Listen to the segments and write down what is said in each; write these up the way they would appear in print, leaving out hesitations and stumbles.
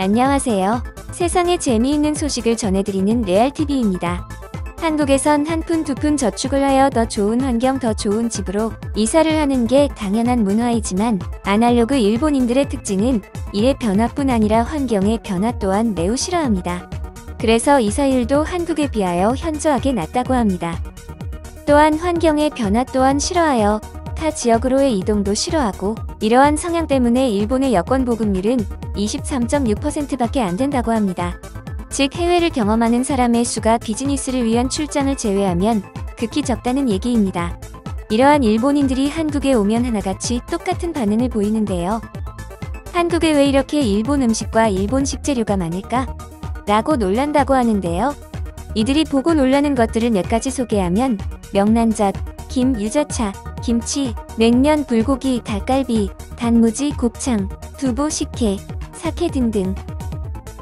안녕하세요. 세상에 재미있는 소식을 전해드리는 레알TV입니다. 한국에선 한 푼 두 푼 저축을 하여 더 좋은 환경, 더 좋은 집으로 이사를 하는 게 당연한 문화이지만 아날로그 일본인들의 특징은 이의 변화뿐 아니라 환경의 변화 또한 매우 싫어합니다. 그래서 이사율도 한국에 비하여 현저하게 낮다고 합니다. 또한 환경의 변화 또한 싫어하여 타 지역으로의 이동도 싫어하고 이러한 성향 때문에 일본의 여권 보급률은 23.6%밖에 안 된다고 합니다. 즉 해외를 경험하는 사람의 수가 비즈니스를 위한 출장을 제외하면 극히 적다는 얘기입니다. 이러한 일본인들이 한국에 오면 하나같이 똑같은 반응을 보이는데요. 한국에 왜 이렇게 일본 음식과 일본식 재료가 많을까? 라고 놀란다고 하는데요. 이들이 보고 놀라는 것들을 몇 가지 소개하면 명란젓, 김, 유자차, 김치, 냉면, 불고기, 닭갈비, 단무지, 곱창, 두부, 식혜, 사케 등등.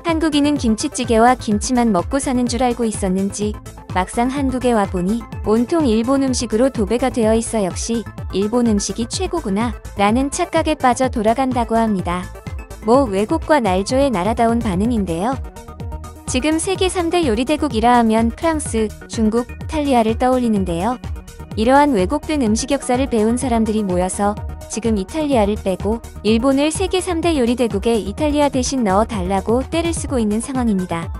한국인은 김치찌개와 김치만 먹고 사는 줄 알고 있었는지 막상 한국에 와보니 온통 일본 음식으로 도배가 되어 있어 역시 일본 음식이 최고구나 라는 착각에 빠져 돌아간다고 합니다. 뭐 외국과 날조의 나라다운 반응인데요. 지금 세계 3대 요리대국이라 하면 프랑스, 중국, 이탈리아를 떠올리는데요. 이러한 왜곡된 음식 역사를 배운 사람들이 모여서 지금 이탈리아를 빼고 일본을 세계 3대 요리대국에 이탈리아 대신 넣어 달라고 떼를 쓰고 있는 상황입니다.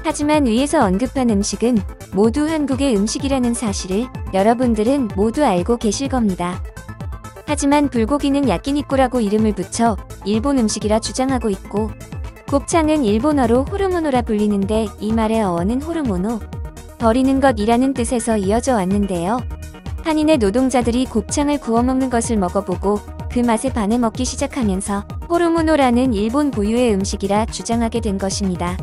하지만 위에서 언급한 음식은 모두 한국의 음식이라는 사실을 여러분들은 모두 알고 계실 겁니다. 하지만 불고기는 야끼니꾸라고 이름을 붙여 일본 음식이라 주장하고 있고 곱창은 일본어로 호르모노라 불리는데 이 말의 어원은 호르모노, 버리는 것이라는 뜻에서 이어져 왔는데요. 한인의 노동자들이 곱창을 구워 먹는 것을 먹어보고 그 맛에 반해 먹기 시작하면서 호르모노라는 일본 고유의 음식이라 주장하게 된 것입니다.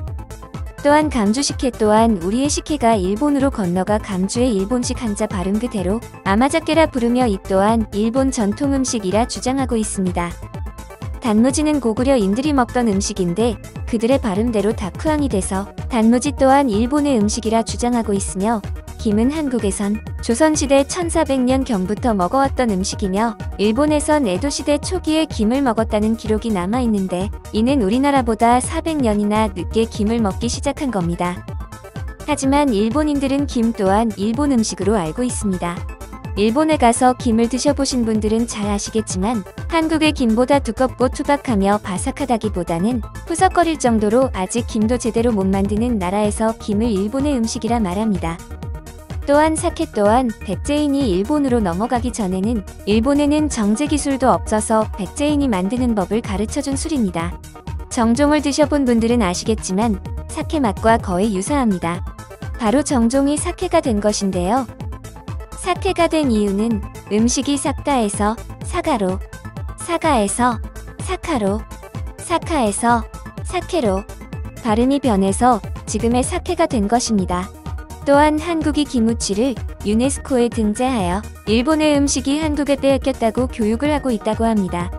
또한 감주 식혜 또한 우리의 식혜가 일본으로 건너가 감주의 일본식 한자 발음 그대로 아마자케라 부르며 이 또한 일본 전통 음식이라 주장하고 있습니다. 단무지는 고구려인들이 먹던 음식인데 그들의 발음대로 다크항이 돼서 단무지 또한 일본의 음식이라 주장하고 있으며 김은 한국에선 조선시대 1400년경부터 먹어왔던 음식이며 일본에선 에도시대 초기에 김을 먹었다는 기록이 남아있는데 이는 우리나라보다 400년이나 늦게 김을 먹기 시작한 겁니다. 하지만 일본인들은 김 또한 일본 음식으로 알고 있습니다. 일본에 가서 김을 드셔보신 분들은 잘 아시겠지만 한국의 김보다 두껍고 투박하며 바삭하다기보다는 푸석거릴 정도로 아직 김도 제대로 못 만드는 나라에서 김을 일본의 음식이라 말합니다. 또한 사케 또한 백제인이 일본으로 넘어가기 전에는 일본에는 정제기술도 없어서 백제인이 만드는 법을 가르쳐준 술입니다. 정종을 드셔본 분들은 아시겠지만 사케 맛과 거의 유사합니다. 바로 정종이 사케가 된 것인데요. 사케가 된 이유는 음식이 삭다에서 사가로, 사가에서 사카로, 사카에서 사케로 발음이 변해서 지금의 사케가 된 것입니다. 또한 한국이 기무치를 유네스코에 등재하여 일본의 음식이 한국에 빼앗겼다고 교육을 하고 있다고 합니다.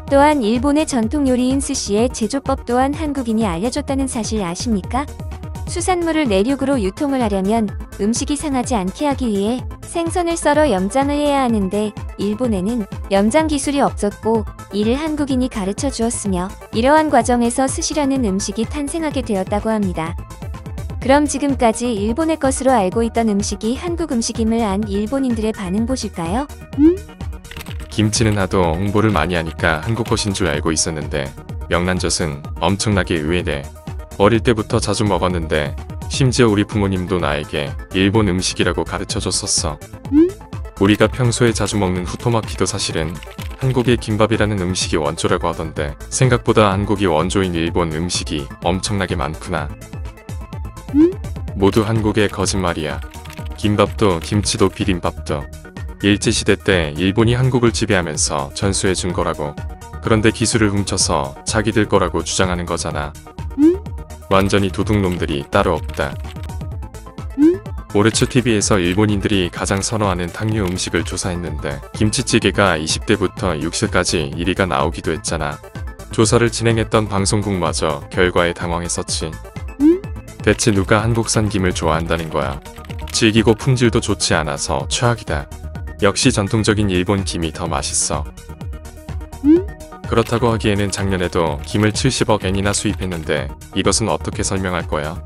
또한 일본의 전통 요리인 스시의 제조법 또한 한국인이 알려줬다는 사실 아십니까? 수산물을 내륙으로 유통을 하려면 음식이 상하지 않게 하기 위해 생선을 썰어 염장을 해야 하는데 일본에는 염장 기술이 없었고 이를 한국인이 가르쳐 주었으며 이러한 과정에서 스시라는 음식이 탄생하게 되었다고 합니다. 그럼 지금까지 일본의 것으로 알고 있던 음식이 한국 음식임을 안 일본인들의 반응 보실까요? 김치는 하도 홍보를 많이 하니까 한국 것인 줄 알고 있었는데 명란젓은 엄청나게 의외네. 어릴 때부터 자주 먹었는데 심지어 우리 부모님도 나에게 일본 음식이라고 가르쳐줬었어. 우리가 평소에 자주 먹는 후토마키도 사실은 한국의 김밥이라는 음식이 원조라고 하던데 생각보다 한국이 원조인 일본 음식이 엄청나게 많구나. 모두 한국의 거짓말이야. 김밥도 김치도 비빔밥도 일제시대 때 일본이 한국을 지배하면서 전수해준 거라고. 그런데 기술을 훔쳐서 자기들 거라고 주장하는 거잖아. 완전히 도둑놈들이 따로 없다. 오르츠TV에서 일본인들이 가장 선호하는 탕류 음식을 조사했는데 김치찌개가 20대부터 60까지 1위가 나오기도 했잖아. 조사를 진행했던 방송국마저 결과에 당황했었지. 대체 누가 한국산 김을 좋아한다는 거야. 질기고 품질도 좋지 않아서 최악이다. 역시 전통적인 일본 김이 더 맛있어. 그렇다고 하기에는 작년에도 김을 70억 엔이나 수입했는데 이것은 어떻게 설명할 거야?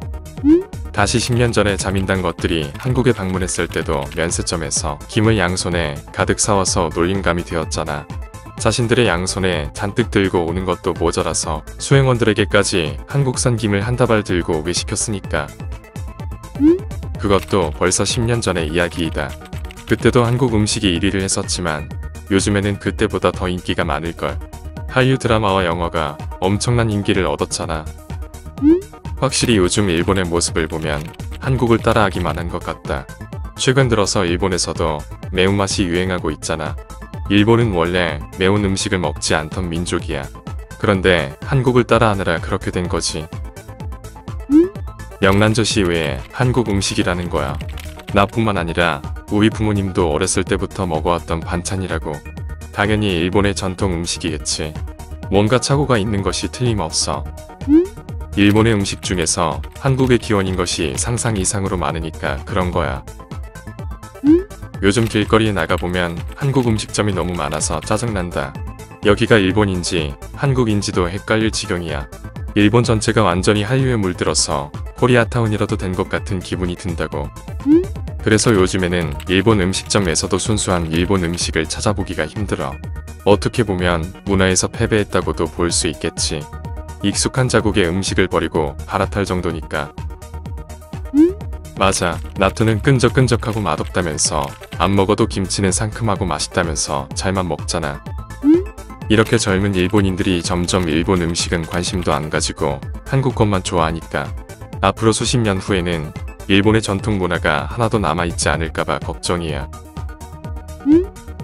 다시 10년 전에 자민당 것들이 한국에 방문했을 때도 면세점에서 김을 양손에 가득 사와서 놀림감이 되었잖아. 자신들의 양손에 잔뜩 들고 오는 것도 모자라서 수행원들에게까지 한국산 김을 한 다발 들고 오게 시켰으니까. 그것도 벌써 10년 전의 이야기이다. 그때도 한국 음식이 1위를 했었지만 요즘에는 그때보다 더 인기가 많을걸. 한류 드라마와 영화가 엄청난 인기를 얻었잖아. 확실히 요즘 일본의 모습을 보면 한국을 따라하기만 한 것 같다. 최근 들어서 일본에서도 매운맛이 유행하고 있잖아. 일본은 원래 매운 음식을 먹지 않던 민족이야. 그런데 한국을 따라하느라 그렇게 된 거지. 명란젓이 왜 한국 음식이라는 거야. 나뿐만 아니라 우리 부모님도 어렸을 때부터 먹어왔던 반찬이라고. 당연히 일본의 전통 음식이겠지. 뭔가 착오가 있는 것이 틀림없어. 일본의 음식 중에서 한국의 기원인 것이 상상 이상으로 많으니까 그런 거야. 요즘 길거리에 나가보면 한국 음식점이 너무 많아서 짜증난다. 여기가 일본인지 한국인지도 헷갈릴 지경이야. 일본 전체가 완전히 한류에 물들어서 코리아타운이라도 된 것 같은 기분이 든다고. 그래서 요즘에는 일본 음식점에서도 순수한 일본 음식을 찾아보기가 힘들어. 어떻게 보면 문화에서 패배했다고도 볼 수 있겠지. 익숙한 자국의 음식을 버리고 갈아탈 정도니까. 맞아. 나토는 끈적끈적하고 맛없다면서 안 먹어도 김치는 상큼하고 맛있다면서 잘만 먹잖아. 이렇게 젊은 일본인들이 점점 일본 음식은 관심도 안 가지고 한국 것만 좋아하니까 앞으로 수십 년 후에는 일본의 전통 문화가 하나도 남아있지 않을까봐 걱정이야.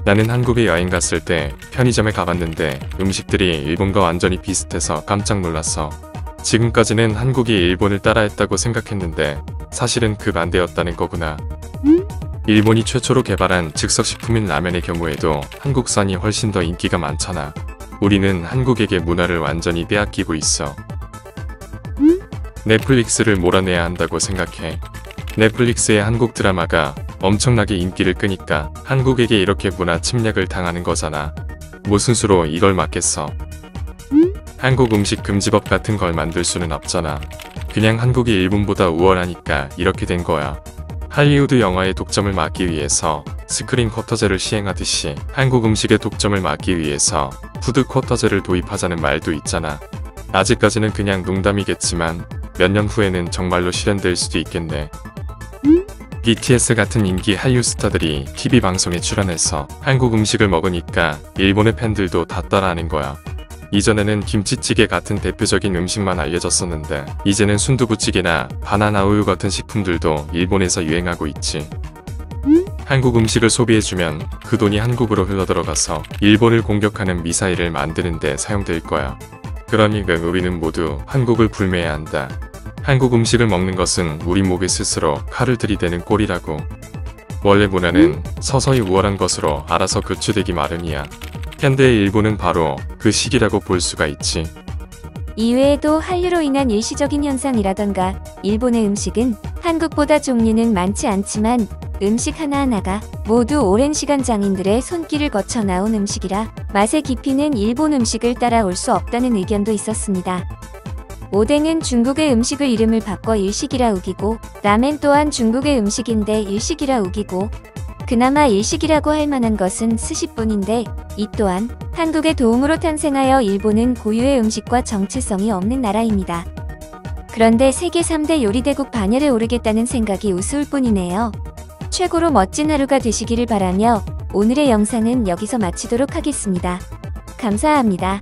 나는 한국에 여행 갔을 때 편의점에 가봤는데 음식들이 일본과 완전히 비슷해서 깜짝 놀랐어. 지금까지는 한국이 일본을 따라했다고 생각했는데 사실은 그 반대였다는 거구나. 일본이 최초로 개발한 즉석식품인 라면의 경우에도 한국산이 훨씬 더 인기가 많잖아. 우리는 한국에게 문화를 완전히 빼앗기고 있어. 넷플릭스를 몰아내야 한다고 생각해. 넷플릭스의 한국 드라마가 엄청나게 인기를 끄니까 한국에게 이렇게 문화 침략을 당하는 거잖아. 무슨 수로 이걸 막겠어. 한국 음식 금지법 같은 걸 만들 수는 없잖아. 그냥 한국이 일본보다 우월하니까 이렇게 된 거야. 할리우드 영화의 독점을 막기 위해서 스크린 쿼터제를 시행하듯이 한국 음식의 독점을 막기 위해서 푸드 쿼터제를 도입하자는 말도 있잖아. 아직까지는 그냥 농담이겠지만 몇 년 후에는 정말로 실현될 수도 있겠네. BTS 같은 인기 한류 스타들이 TV 방송에 출연해서 한국 음식을 먹으니까 일본의 팬들도 다 따라하는 거야. 이전에는 김치찌개 같은 대표적인 음식만 알려졌었는데 이제는 순두부찌개나 바나나 우유 같은 식품들도 일본에서 유행하고 있지. 한국 음식을 소비해주면 그 돈이 한국으로 흘러들어가서 일본을 공격하는 미사일을 만드는 데 사용될 거야. 그러니까 우리는 모두 한국을 불매해야 한다. 한국 음식을 먹는 것은 우리 목에 스스로 칼을 들이대는 꼴이라고. 원래 문화는 서서히 우월한 것으로 알아서 교체되기 마련이야. 현대의 일본은 바로 그 시기라고 볼 수가 있지. 이외에도 한류로 인한 일시적인 현상이라던가 일본의 음식은 한국보다 종류는 많지 않지만 음식 하나하나가 모두 오랜 시간 장인들의 손길을 거쳐 나온 음식이라 맛의 깊이는 일본 음식을 따라올 수 없다는 의견도 있었습니다. 오뎅은 중국의 음식을 이름을 바꿔 일식이라 우기고 라멘 또한 중국의 음식인데 일식이라 우기고 그나마 일식이라고 할 만한 것은 스시뿐인데 이 또한 한국의 도움으로 탄생하여 일본은 고유의 음식과 정체성이 없는 나라입니다. 그런데 세계 3대 요리대국 반열에 오르겠다는 생각이 우스울 뿐이네요. 최고로 멋진 하루가 되시기를 바라며 오늘의 영상은 여기서 마치도록 하겠습니다. 감사합니다.